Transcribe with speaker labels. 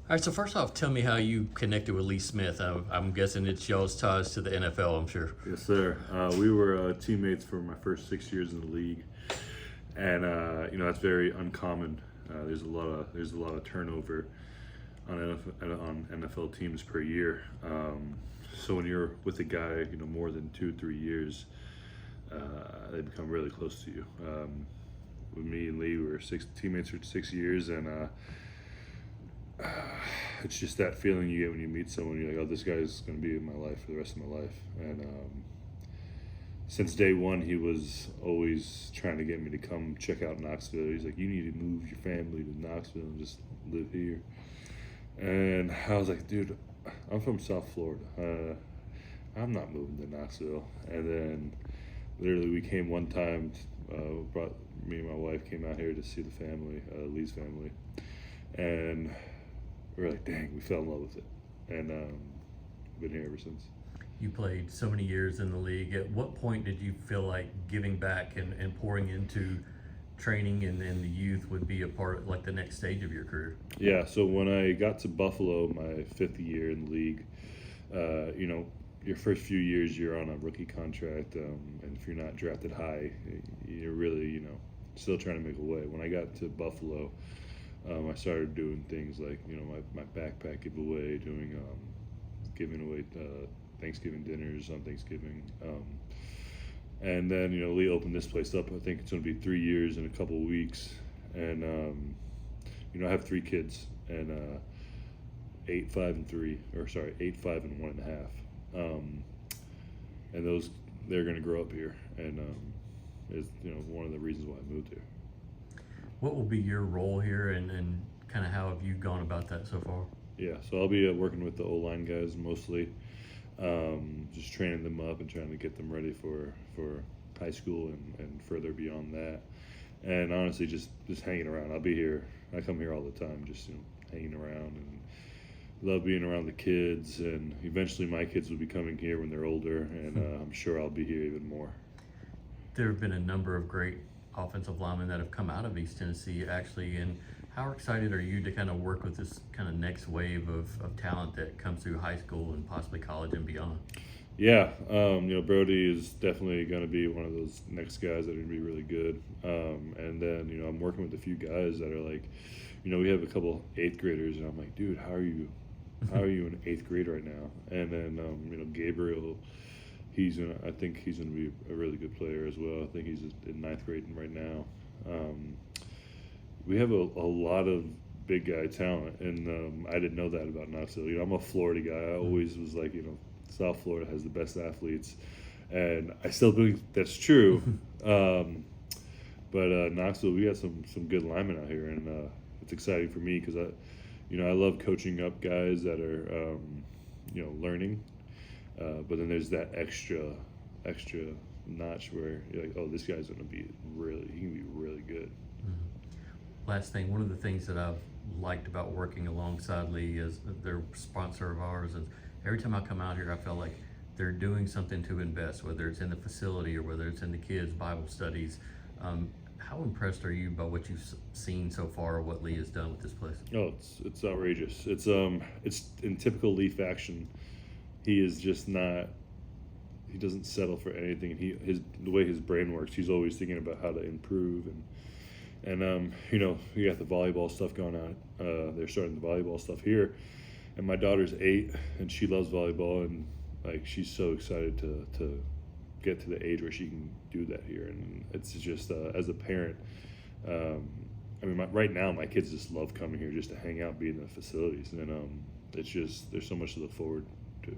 Speaker 1: All right, so first off, tell me how you connected with Lee Smith. I'm guessing it's y'all's ties to the NFL, I'm sure.
Speaker 2: Yes, sir. We were teammates for my first 6 years in the league, and that's very uncommon. There's a lot of turnover on NFL teams per year. So when you're with a guy, more than 2 3 years, they become really close to you. With me and Lee, we were teammates for 6 years, and it's just that feeling you get when you meet someone. You're like, oh, this guy's going to be in my life for the rest of my life. And since day one, he was always trying to get me to come check out Knoxville. He's like, you need to move your family to Knoxville and just live here. And I was like, dude, I'm from South Florida. I'm not moving to Knoxville. And then literally we came one time, brought me and my wife came out here to see the family, Lee's family. And we were like, dang, we fell in love with it. And been here ever since.
Speaker 1: You played so many years in the league. At what point did you feel like giving back and pouring into training and the youth would be a part of like the next stage of your career?
Speaker 2: Yeah, so when I got to Buffalo, my 5th year in the league, your first few years you're on a rookie contract, and if you're not drafted high, you're really, still trying to make a way. When I got to Buffalo, I started doing things like, my backpack giveaway, giving away Thanksgiving dinners on Thanksgiving. And then, Lee opened this place up. I think it's going to be 3 years in a couple of weeks. And, I have 3 kids, and 8, 5, and 3, 8, 5, and 1.5. And they're going to grow up here. And is one of the reasons why I moved here.
Speaker 1: What will be your role here and kind of how have you gone about that so far?
Speaker 2: Yeah, so I'll be working with the O-line guys mostly, just training them up and trying to get them ready for high school and further beyond that. And honestly, just hanging around. I'll be here. I come here all the time, just hanging around, and love being around the kids. And eventually my kids will be coming here when they're older, and I'm sure I'll be here even more.
Speaker 1: There have been a number of great offensive linemen that have come out of East Tennessee, actually, and how excited are you to kind of work with this kind of next wave of talent that comes through high school and possibly college and beyond?
Speaker 2: Yeah, Brody is definitely going to be one of those next guys that are going to be really good. And then, I'm working with a few guys that are like, we have a couple 8th graders, and I'm like, dude, how are you in 8th grade right now? And then, Gabriel, I think he's going to be a really good player as well. I think he's in 9th grade right now. We have a lot of big guy talent, and I didn't know that about Knoxville. I'm a Florida guy. I always was like, South Florida has the best athletes, and I still believe that's true. But Knoxville, we got some good linemen out here, and it's exciting for me because I love coaching up guys that are learning. But then there's that extra notch where you're like, oh, this guy's he can be really good.
Speaker 1: Mm-hmm. Last thing, one of the things that I've liked about working alongside Lee is their sponsor of ours, and every time I come out here, I feel like they're doing something to invest, whether it's in the facility or whether it's in the kids' Bible studies. How impressed are you by what you've seen so far, or what Lee has done with this place?
Speaker 2: Oh, it's outrageous. It's in typical Lee fashion. He is just not. He doesn't settle for anything. The way his brain works, he's always thinking about how to improve. And you got the volleyball stuff going on. They're starting the volleyball stuff here, and my daughter's 8, and she loves volleyball, and like she's so excited to get to the age where she can do that here. And it's just as a parent. Right now my kids just love coming here just to hang out, be in the facilities, and it's just there's so much to look forward to.